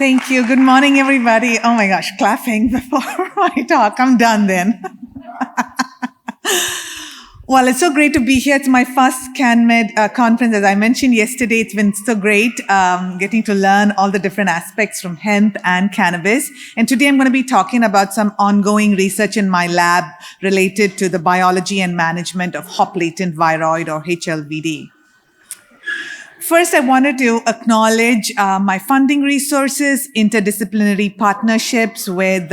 Thank you. Good morning, everybody. Oh my gosh, clapping before I talk. I'm done then. Well, it's so great to be here. It's my first CannMed conference. As I mentioned yesterday, it's been so great getting to learn all the different aspects from hemp and cannabis. And today I'm going to be talking about some ongoing research in my lab related to the biology and management of hop latent viroid or HLVd. First, I wanted to acknowledge my funding resources, interdisciplinary partnerships with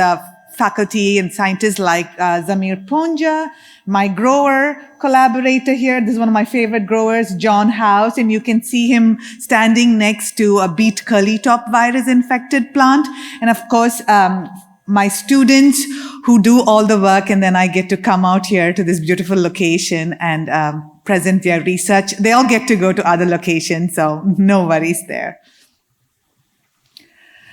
faculty and scientists like Zamir Punya, my grower, collaborator here. This is one of my favorite growers, John House, and you can see him standing next to a beet curly top virus infected plant. And of course, my students who do all the work, and then I get to come out here to this beautiful location and present their research. They all get to go to other locations, so no worries there.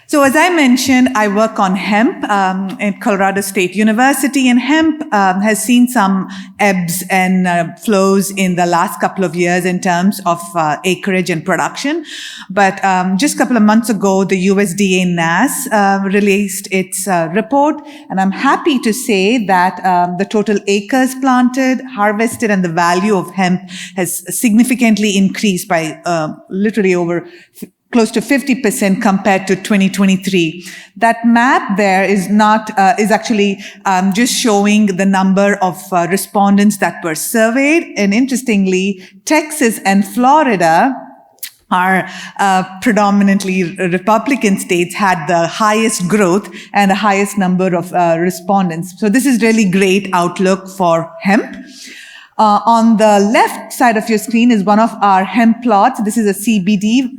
So as I mentioned, I work on hemp at Colorado State University, and hemp has seen some ebbs and flows in the last couple of years in terms of acreage and production. But just a couple of months ago, the USDA NAS released its report, and I'm happy to say that the total acres planted, harvested, and the value of hemp has significantly increased by literally over close to 50% compared to 2023. That map there is not, is actually just showing the number of respondents that were surveyed. And interestingly, Texas and Florida are predominantly Republican states, had the highest growth and the highest number of respondents. So this is really great outlook for hemp. On the left side of your screen is one of our hemp plots. This is a CBD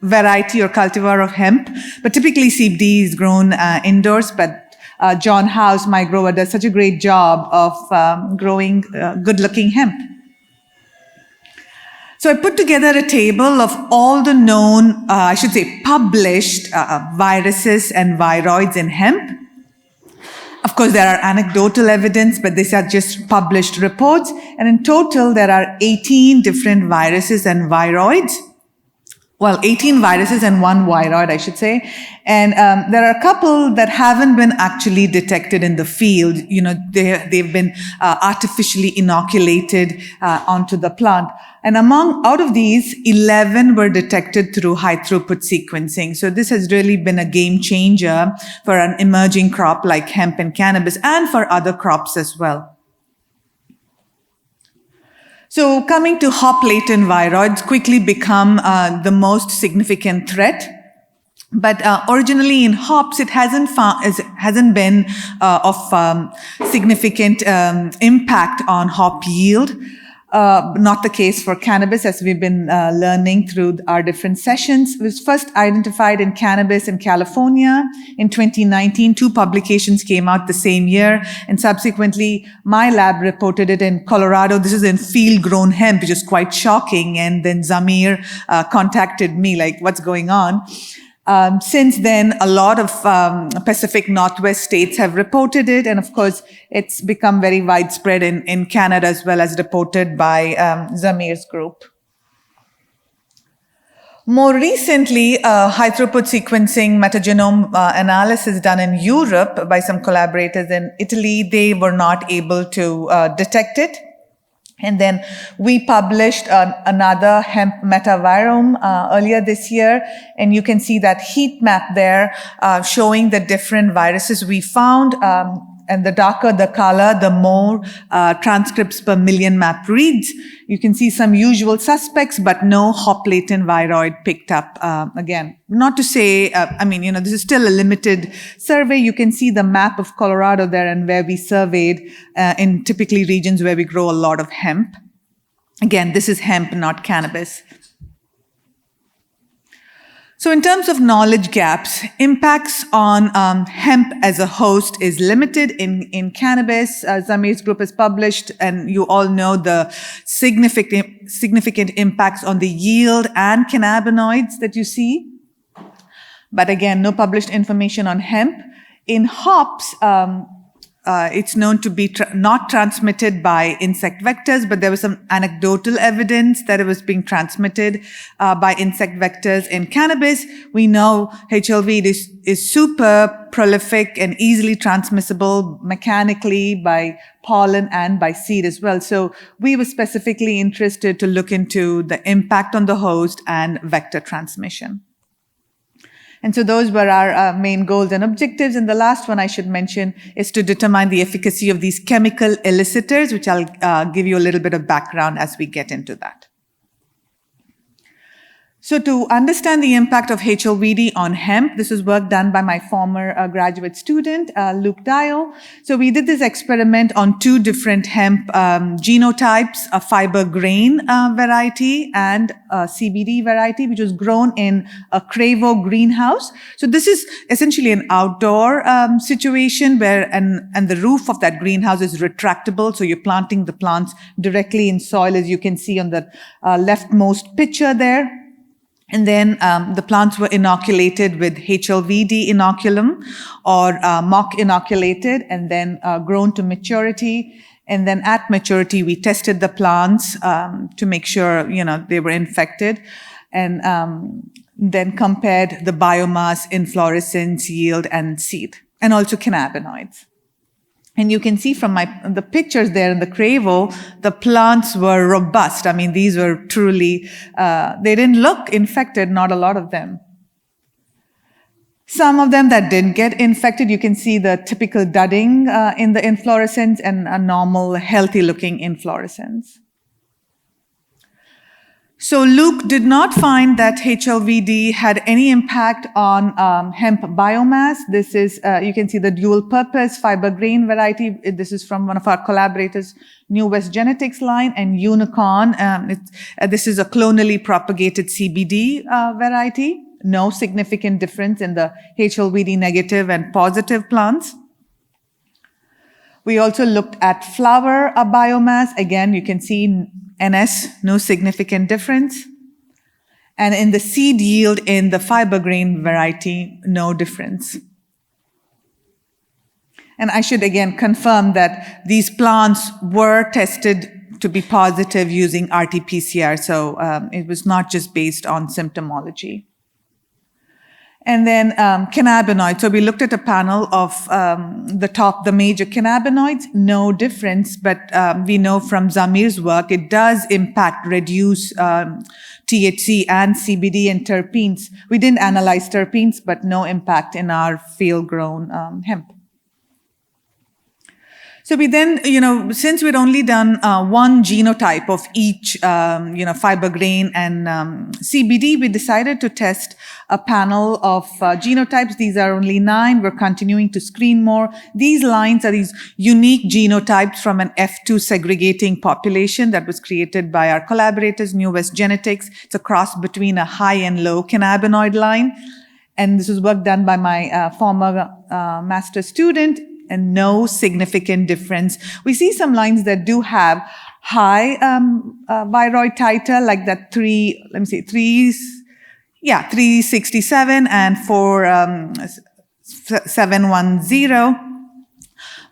variety or cultivar of hemp, but typically CBD is grown indoors, but John House, my grower, does such a great job of growing good-looking hemp. So I put together a table of all the known, I should say published viruses and viroids in hemp. Of course, there are anecdotal evidence, but these are just published reports. And in total, there are 18 different viruses and viroids. Well, 18 viruses and one viroid, I should say. And there are a couple that haven't been actually detected in the field. You know, they've been artificially inoculated onto the plant. And out of these, 11 were detected through high throughput sequencing. So this has really been a game changer for an emerging crop like hemp and cannabis, and for other crops as well. So coming to hop latent viroids, quickly become the most significant threat. But originally in hops, it hasn't been of significant impact on hop yield. Not the case for cannabis, as we've been learning through our different sessions. It was first identified in cannabis in California in 2019. 2 publications came out the same year, and subsequently my lab reported it in Colorado. This is in field-grown hemp, which is quite shocking. And then Zamir contacted me, like, what's going on? Since then, a lot of Pacific Northwest states have reported it, and of course, it's become very widespread in Canada as well, as reported by Zamir's group. More recently, high-throughput sequencing metagenome analysis done in Europe by some collaborators in Italy, they were not able to detect it. And then we published another hemp metavirome earlier this year, and you can see that heat map there showing the different viruses we found. And the darker the color, the more transcripts per million map reads. You can see some usual suspects, but no hop latent viroid picked up again. Not to say, this is still a limited survey. You can see the map of Colorado there and where we surveyed in typically regions where we grow a lot of hemp. Again, this is hemp, not cannabis. So in terms of knowledge gaps, impacts on hemp as a host is limited in cannabis. Zamir's group has published, and you all know the significant impacts on the yield and cannabinoids that you see. But again, no published information on hemp. In hops, it's known to be not transmitted by insect vectors, but there was some anecdotal evidence that it was being transmitted by insect vectors in cannabis. We know HLVd is super prolific and easily transmissible mechanically by pollen and by seed as well. So we were specifically interested to look into the impact on the host and vector transmission. And so those were our main goals and objectives. And the last one I should mention is to determine the efficacy of these chemical elicitors, which I'll give you a little bit of background as we get into that. So to understand the impact of HLVd on hemp, this was work done by my former graduate student, Luke Dial. So we did this experiment on 2 different hemp genotypes, a fiber grain variety and a CBD variety, which was grown in a Cravo greenhouse. So this is essentially an outdoor situation where, and the roof of that greenhouse is retractable. So you're planting the plants directly in soil, as you can see on the leftmost picture there. And then the plants were inoculated with HLVd inoculum or mock inoculated and then grown to maturity. And then at maturity, we tested the plants to make sure, they were infected and then compared the biomass, inflorescence, yield, and seed, and also cannabinoids. And you can see from the pictures there in the Cravo, the plants were robust. I mean, these were truly, they didn't look infected, not a lot of them. Some of them that didn't get infected, you can see the typical dudding in the inflorescence and a normal, healthy-looking inflorescence. So Luke did not find that HLVd had any impact on hemp biomass. This is, you can see the dual purpose fiber grain variety. This is from one of our collaborators, New West Genetics line, and Unicorn. This is a clonally propagated CBD variety. No significant difference in the HLVd negative and positive plants. We also looked at flower biomass. Again, you can see NS, no significant difference. And in the seed yield in the fiber grain variety, no difference. And I should again confirm that these plants were tested to be positive using RT-PCR, so it was not just based on symptomology. And then cannabinoids. So we looked at a panel of the major cannabinoids, no difference, but we know from Zamir's work, it does reduce THC and CBD and terpenes. We didn't analyze terpenes, but no impact in our field-grown hemp. So we then, since we'd only done one genotype of each, fiber grain and CBD, we decided to test a panel of genotypes. These are only 9. We're continuing to screen more. These lines are these unique genotypes from an F2 segregating population that was created by our collaborators, New West Genetics. It's a cross between a high and low cannabinoid line. And this was work done by my former master student, and no significant difference. We see some lines that do have high viroid titer, like that 367 and 4710,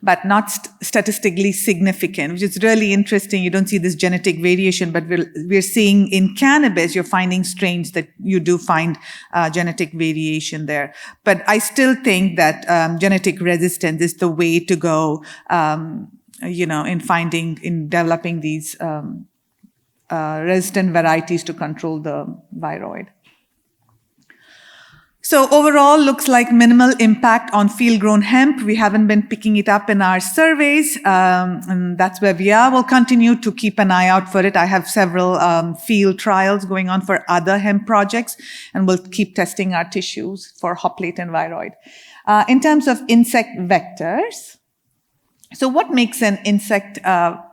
but not statistically significant, which is really interesting. You don't see this genetic variation, but we're seeing in cannabis, you're finding strains that you do find genetic variation there. But I still think that genetic resistance is the way to go, in developing these resistant varieties to control the viroid. So overall, looks like minimal impact on field-grown hemp. We haven't been picking it up in our surveys, and that's where we are. We'll continue to keep an eye out for it. I have several field trials going on for other hemp projects, and we'll keep testing our tissues for latent viroid. In terms of insect vectors, so what makes an insect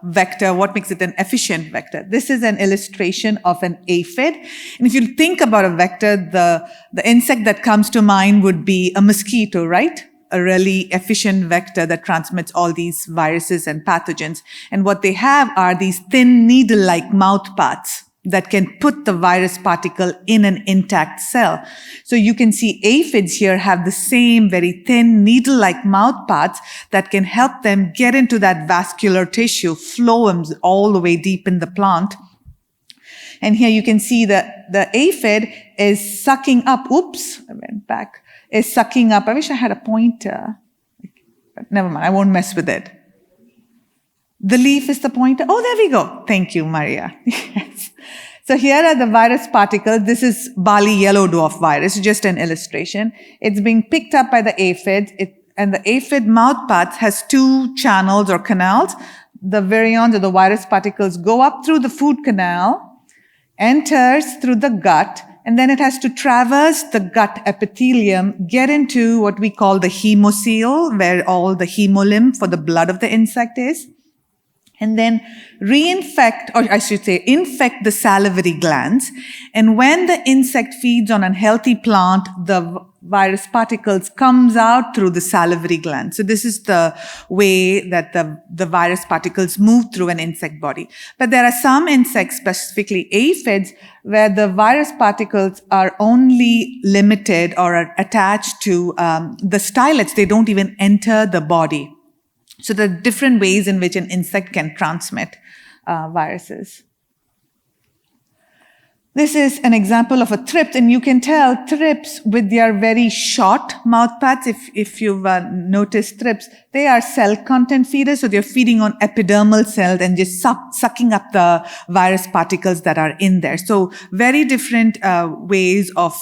vector? What makes it an efficient vector? This is an illustration of an aphid. And if you think about a vector, the insect that comes to mind would be a mosquito, right? A really efficient vector that transmits all these viruses and pathogens. And what they have are these thin needle-like mouth parts. that can put the virus particle in an intact cell. So you can see aphids here have the same very thin needle-like mouth parts that can help them get into that vascular tissue, phloems all the way deep in the plant. And here you can see that the aphid is sucking up, is sucking up. I wish I had a pointer. But never mind, I won't mess with it. The leaf is the pointer. Oh, there we go. Thank you, Maria. Yes. So here are the virus particles. This is Bali yellow dwarf virus, just an illustration. It's being picked up by the aphids, and the aphid mouthparts has 2 channels or canals. The virions or the virus particles go up through the food canal, enters through the gut, and then it has to traverse the gut epithelium, get into what we call the hemocoel, where all the hemolymph for the blood of the insect is, and then reinfect, or I should say, infect the salivary glands. And when the insect feeds on a healthy plant, the virus particles comes out through the salivary gland. So this is the way that the virus particles move through an insect body. But there are some insects, specifically aphids, where the virus particles are only limited or are attached to the stylets. They don't even enter the body. So there are different ways in which an insect can transmit viruses. This is an example of a thrips, and you can tell thrips with their very short mouthparts. If you've noticed thrips, they are cell content feeders, so they're feeding on epidermal cells and just sucking up the virus particles that are in there. So very different ways of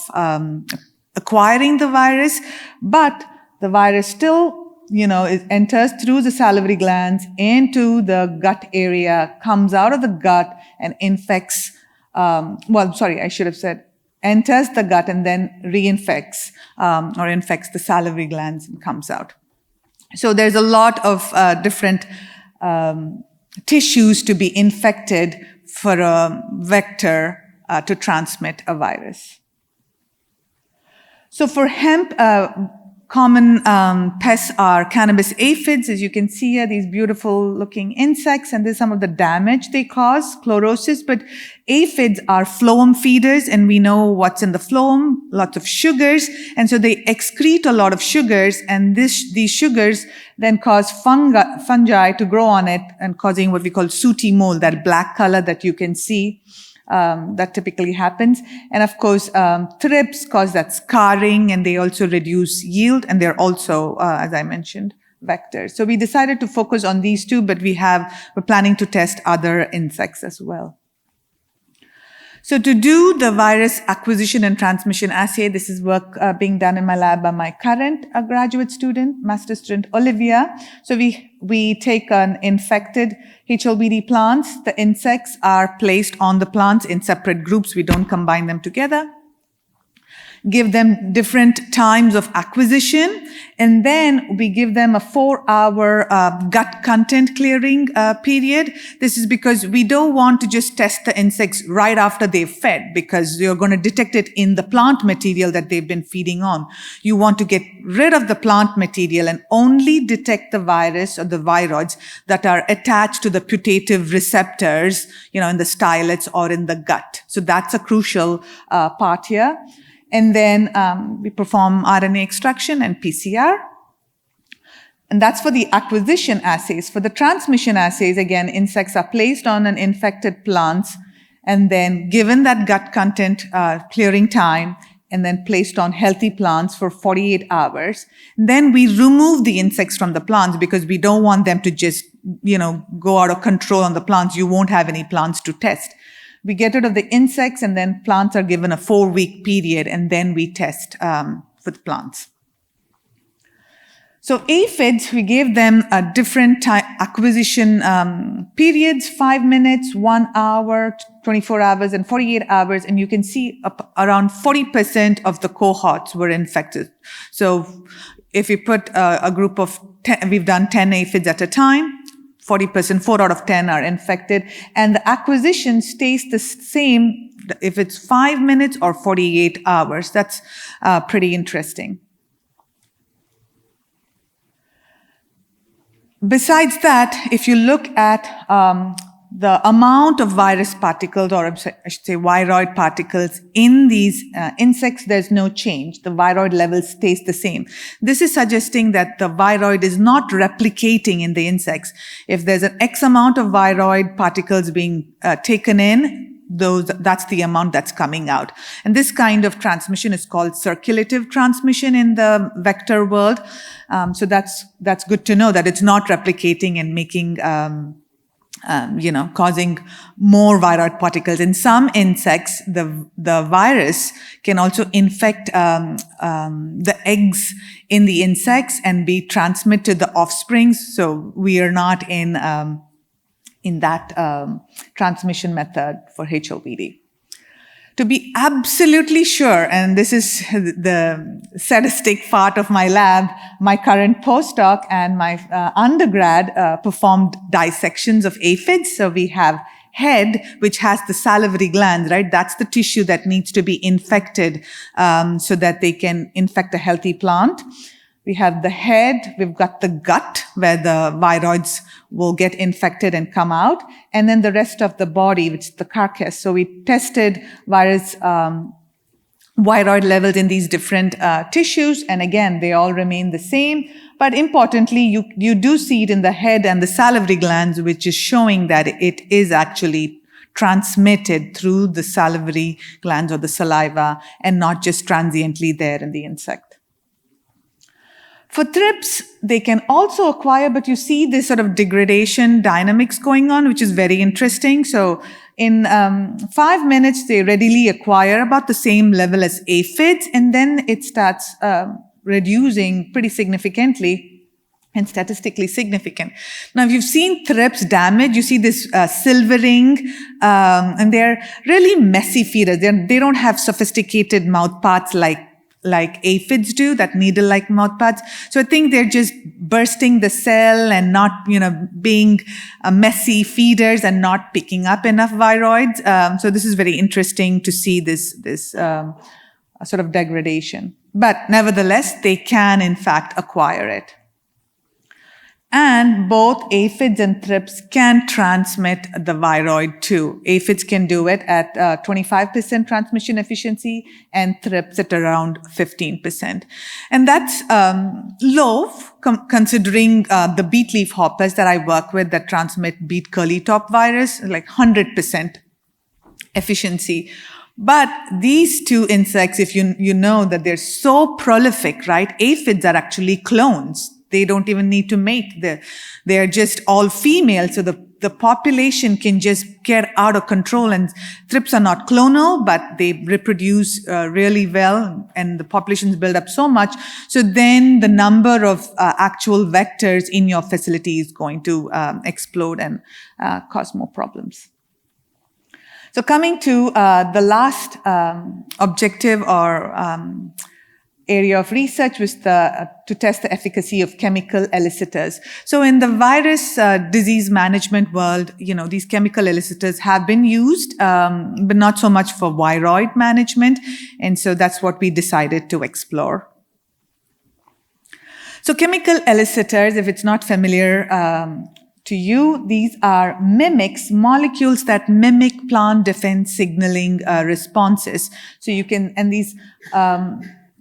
acquiring the virus, but the virus still, it enters through the salivary glands into the gut area, comes out of the gut and infects. I should have said enters the gut and then reinfects or infects the salivary glands and comes out. So there's a lot of different tissues to be infected for a vector to transmit a virus. So for hemp, common pests are cannabis aphids. As you can see here, these beautiful looking insects, and there's some of the damage they cause, chlorosis. But aphids are phloem feeders, and we know what's in the phloem, lots of sugars. And so they excrete a lot of sugars, and these sugars then cause fungi to grow on it and causing what we call sooty mold, that black color that you can see. That typically happens. And of course, thrips cause that scarring, and they also reduce yield, and they're also, as I mentioned, vectors. So we decided to focus on these 2, but we're planning to test other insects as well. So to do the virus acquisition and transmission assay, this is work being done in my lab by my current graduate student, master student, Olivia. So we take an infected HLVd plants. The insects are placed on the plants in separate groups. We don't combine them together. Give them different times of acquisition, and then we give them a 4-hour gut content clearing period. This is because we don't want to just test the insects right after they've fed, because you're going to detect it in the plant material that they've been feeding on. You want to get rid of the plant material and only detect the virus or the viroids that are attached to the putative receptors, in the stylets or in the gut. So that's a crucial part here. And then we perform RNA extraction and PCR. And that's for the acquisition assays. For the transmission assays, again, insects are placed on an infected plants and then given that gut content clearing time and then placed on healthy plants for 48 hours. And then we remove the insects from the plants because we don't want them to just, go out of control on the plants. You won't have any plants to test. We get rid of the insects, and then plants are given a 4-week period, and then we test for the plants. So aphids, we gave them a different acquisition periods, 5 minutes, 1 hour, 24 hours, and 48 hours, and you can see around 40% of the cohorts were infected. So if you put a group of 10, we've done 10 aphids at a time, 40%, 4 out of 10 are infected, and the acquisition stays the same if it's 5 minutes or 48 hours. That's pretty interesting. Besides that, if you look at the amount of virus particles, or I should say viroid particles in these insects, there's no change. The viroid level stays the same. This is suggesting that the viroid is not replicating in the insects. If there's an X amount of viroid particles being taken in, that's the amount that's coming out. And this kind of transmission is called circulative transmission in the vector world. So that's good to know that it's not replicating and making causing more viroid particles. In some insects, the virus can also infect the eggs in the insects and be transmitted to the offsprings. So we are not in that transmission method for HLVd. To be absolutely sure, and this is the sadistic part of my lab, my current postdoc and my undergrad performed dissections of aphids. So we have head, which has the salivary glands, right? That's the tissue that needs to be infected so that they can infect a healthy plant. We have the head, we've got the gut, where the viroids will get infected and come out, and then the rest of the body, which is the carcass. So we tested viroid levels in these different tissues, and again, they all remain the same. But importantly, you do see it in the head and the salivary glands, which is showing that it is actually transmitted through the salivary glands or the saliva, and not just transiently there in the insect. For thrips, they can also acquire, but you see this sort of degradation dynamics going on, which is very interesting. So in 5 minutes, they readily acquire about the same level as aphids, and then it starts reducing pretty significantly and statistically significant. Now, if you've seen thrips damage, you see this silvering, and they're really messy feeders. They don't have sophisticated mouthparts like aphids do, that needle-like mouthparts. So I think they're just bursting the cell and not, being messy feeders and not picking up enough viroids. So this is very interesting to see this sort of degradation. But nevertheless, they can in fact acquire it. And both aphids and thrips can transmit the viroid too. Aphids can do it at 25% transmission efficiency, and thrips at around 15%. And that's low considering the beet leaf hoppers that I work with that transmit beet curly top virus, like 100% efficiency. But these two insects, if you know that they're so prolific, right? Aphids are actually clones. They don't even need to mate. They're just all female, so the population can just get out of control. And thrips are not clonal, but they reproduce really well, and the populations build up so much. So then the number of actual vectors in your facility is going to explode and cause more problems. So coming to the last objective or area of research was to test the efficacy of chemical elicitors. So in the virus disease management world, these chemical elicitors have been used, but not so much for viroid management. And so that's what we decided to explore. So chemical elicitors, if it's not familiar to you, these are molecules that mimic plant defense signaling responses. So you can, and these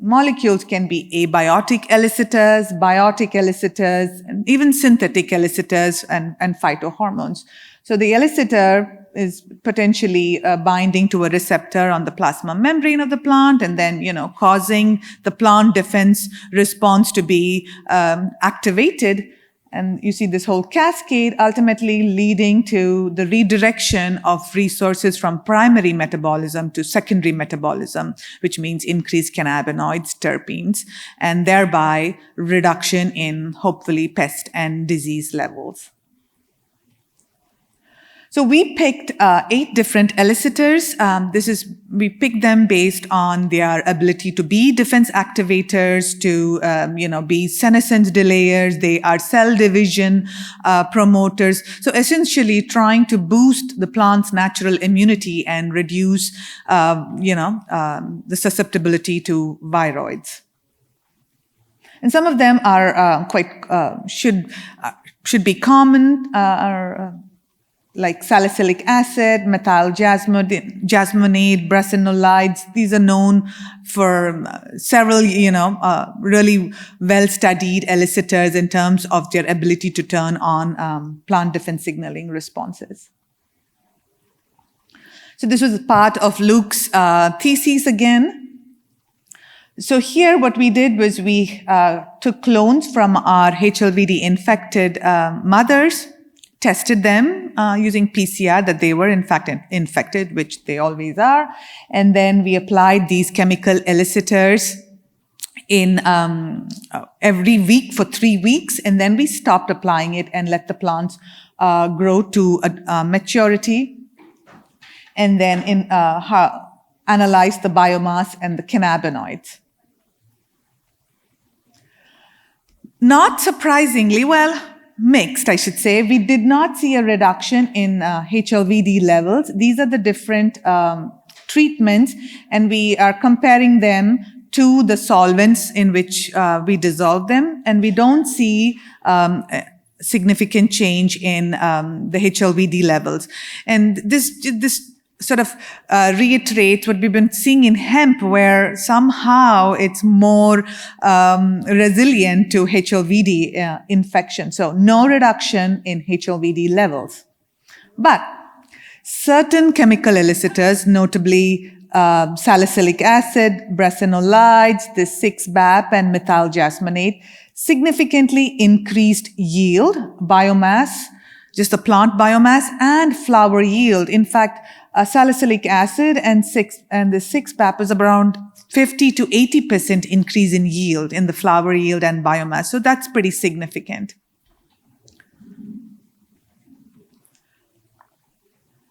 molecules can be abiotic elicitors, biotic elicitors, and even synthetic elicitors and phytohormones. So the elicitor is potentially binding to a receptor on the plasma membrane of the plant, and then, causing the plant defense response to be activated. And you see this whole cascade ultimately leading to the redirection of resources from primary metabolism to secondary metabolism, which means increased cannabinoids, terpenes, and thereby reduction in, hopefully, pest and disease levels. So we picked 8 different elicitors. We picked them based on their ability to be defense activators, to be senescence delayers. They are cell division promoters. So essentially, trying to boost the plant's natural immunity and reduce, the susceptibility to viroids. And some of them are should be common. like salicylic acid, methyl jasmonate, brassicnolides. These are known for several, really well-studied elicitors in terms of their ability to turn on plant defense signaling responses. So this was part of Luke's thesis again. So here what we did was we took clones from our HLVd infected mothers, tested them using PCR that they were in fact infected, which they always are. And then we applied these chemical elicitors in every week for 3 weeks. And then we stopped applying it and let the plants grow to maturity. And then analyzed the biomass and the cannabinoids. Not surprisingly, mixed, I should say. We did not see a reduction in HLVd levels. These are the different treatments, and we are comparing them to the solvents in which we dissolve them, and we don't see significant change in the HLVd levels. And this sort of reiterates what we've been seeing in hemp, where somehow it's more resilient to HLVd infection. So no reduction in HLVd levels. But certain chemical elicitors, notably salicylic acid, brassicnolides, the 6-BAP, and methyl jasmonate, significantly increased yield, biomass, just the plant biomass, and flower yield. In fact, salicylic acid and the 6-BAP is around 50 to 80% increase in yield, in the flower yield and biomass. So that's pretty significant.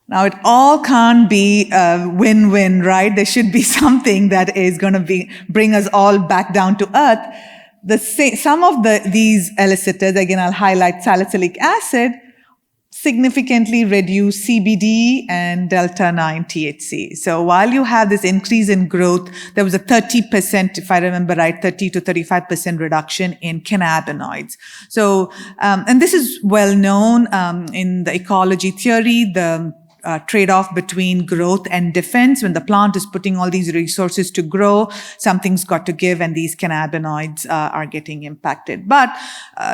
Now, it all can't be a win-win, right? There should be something that is going to bring us all back down to earth. Some of these elicitors, again, I'll highlight salicylic acid, significantly reduce CBD and delta-9 THC. So while you have this increase in growth, there was a 30%, if I remember right, 30 to 35% reduction in cannabinoids. So, and this is well known in the ecology theory, the trade-off between growth and defense. When the plant is putting all these resources to grow, something's got to give, and these cannabinoids are getting impacted. But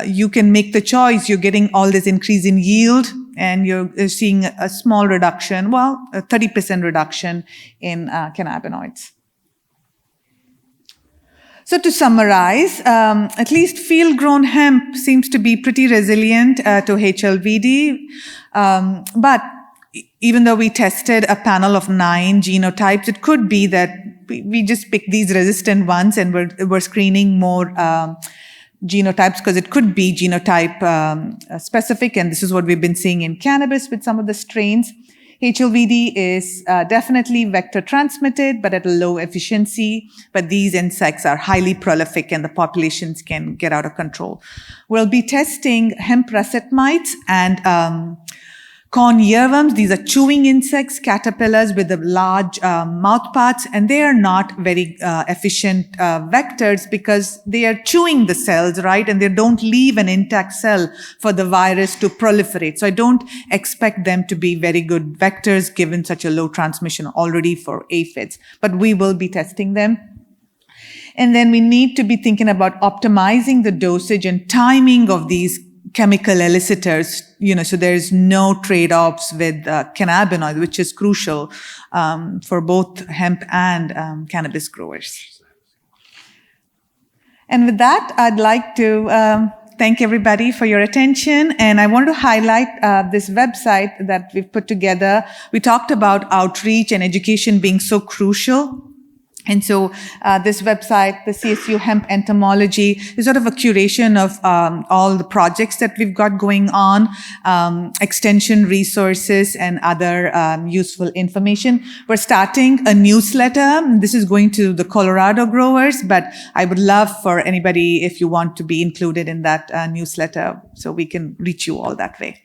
you can make the choice. You're getting all this increase in yield, and you're seeing a small reduction, a 30% reduction in cannabinoids. So to summarize, at least field-grown hemp seems to be pretty resilient to HLVd, but even though we tested a panel of 9 genotypes, it could be that we just picked these resistant ones and we're screening more genotypes, because it could be genotype specific, and this is what we've been seeing in cannabis with some of the strains. HLVd is definitely vector transmitted, but at a low efficiency. But these insects are highly prolific and the populations can get out of control. We'll be testing hemp russet mites and corn earworms. These are chewing insects, caterpillars with the large mouthparts, and they are not very efficient vectors because they are chewing the cells, right? And they don't leave an intact cell for the virus to proliferate. So I don't expect them to be very good vectors given such a low transmission already for aphids, but we will be testing them. And then we need to be thinking about optimizing the dosage and timing of these chemical elicitors, so there's no trade-offs with cannabinoid, which is crucial for both hemp and cannabis growers. And with that, I'd like to thank everybody for your attention. And I want to highlight this website that we've put together. We talked about outreach and education being so crucial. And so this website, the CSU Hemp Entomology, is sort of a curation of all the projects that we've got going on, extension resources, and other useful information. We're starting a newsletter. This is going to the Colorado growers, but I would love for anybody, if you want to be included in that newsletter, so we can reach you all that way.